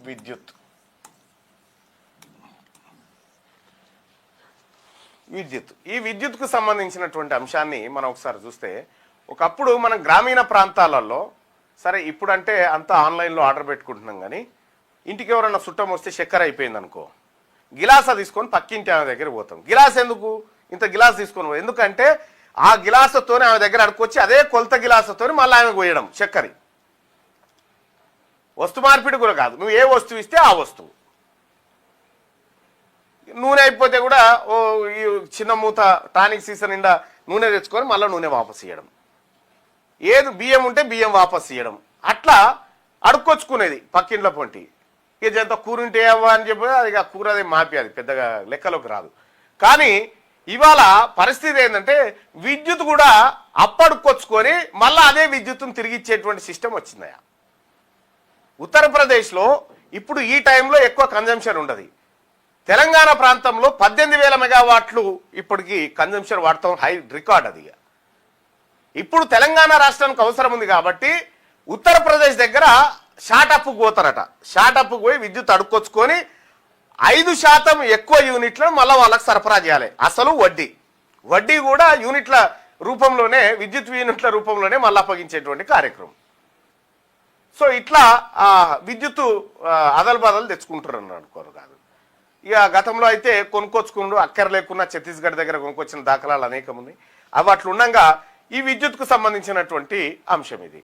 విద్యుత్ విద్యుత్ ఈ విద్యుత్కు సంబంధించినటువంటి అంశాన్ని మనం ఒకసారి చూస్తే ఒకప్పుడు మనం గ్రామీణ ప్రాంతాలలో సరే ఇప్పుడంటే అంతా ఆన్లైన్లో ఆర్డర్ పెట్టుకుంటున్నాం కానీ ఇంటికి ఎవరన్నా చుట్టం వస్తే చక్కెర అయిపోయింది అనుకో గిలాస తీసుకొని పక్కింటి ఆమె దగ్గర పోతాం. గిలాస్ ఎందుకు ఇంత గిలాస్ తీసుకొని ఎందుకంటే ఆ గిలాసతోనే ఆమె దగ్గర అడుకొచ్చి అదే కొలత గిలాసతో మళ్ళీ ఆమె పోయడం చక్కెర. వస్తు మార్పిడి కూడా కాదు, నువ్వు ఏ వస్తువు ఇస్తే ఆ వస్తువు. నూనె అయిపోతే కూడా ఓ ఈ చిన్న మూత టానిక్ సీసన్ నిండా నూనె తెచ్చుకొని మళ్ళీ నూనె వాపస్ ఇవ్వడం. ఏది బియ్యం ఉంటే బియ్యం వాపస్ ఇవ్వడం. అట్లా అడుక్కొచ్చుకునేది పక్కింట్లో పొంటి. ఇక ఎంత కూర ఉంటే అవ్వ అని చెప్పి అది కూర అది మాపి అది పెద్దగా లెక్కలోకి రాదు. కానీ ఇవాళ పరిస్థితి ఏంటంటే విద్యుత్ కూడా అప్పడుక్కొచ్చుకొని మళ్ళీ అదే విద్యుత్తును తిరిగి ఇచ్చేటువంటి సిస్టమ్ వచ్చిందయా. ఉత్తరప్రదేశ్లో ఇప్పుడు ఈ టైంలో ఎక్కువ కన్జంప్షన్ ఉండదు. తెలంగాణ ప్రాంతంలో 18,000 మెగావాట్లు ఇప్పటికి కన్జంప్షన్ వాడతాం, హై రికార్డ్ అది. ఇప్పుడు తెలంగాణ రాష్ట్రానికి అవసరం ఉంది కాబట్టి ఉత్తరప్రదేశ్ దగ్గర షార్టప్కు పోతారట. షార్టప్కు పోయి విద్యుత్ అడుక్కొచ్చుకొని 5% ఎక్కువ యూనిట్లను మళ్ళీ వాళ్ళకి సరఫరా చేయాలి. అసలు వడ్డీ కూడా యూనిట్ల రూపంలోనే విద్యుత్ యూనిట్ల రూపంలోనే మళ్ళీ అప్పగించేటువంటి కార్యక్రమం. సో ఇట్లా విద్యుత్తు అదలు బదలు తెచ్చుకుంటారని అనుకోరు కాదు. ఇక గతంలో అయితే కొనుక్కొచ్చుకుంటూ అక్కర లేకున్నా ఛత్తీస్గఢ్ దగ్గర కొనుక్కొచ్చిన దాఖలాలు అనేకం ఉన్నాయి. అవి అట్లా ఉండగా ఈ విద్యుత్కు సంబంధించినటువంటి అంశం ఇది.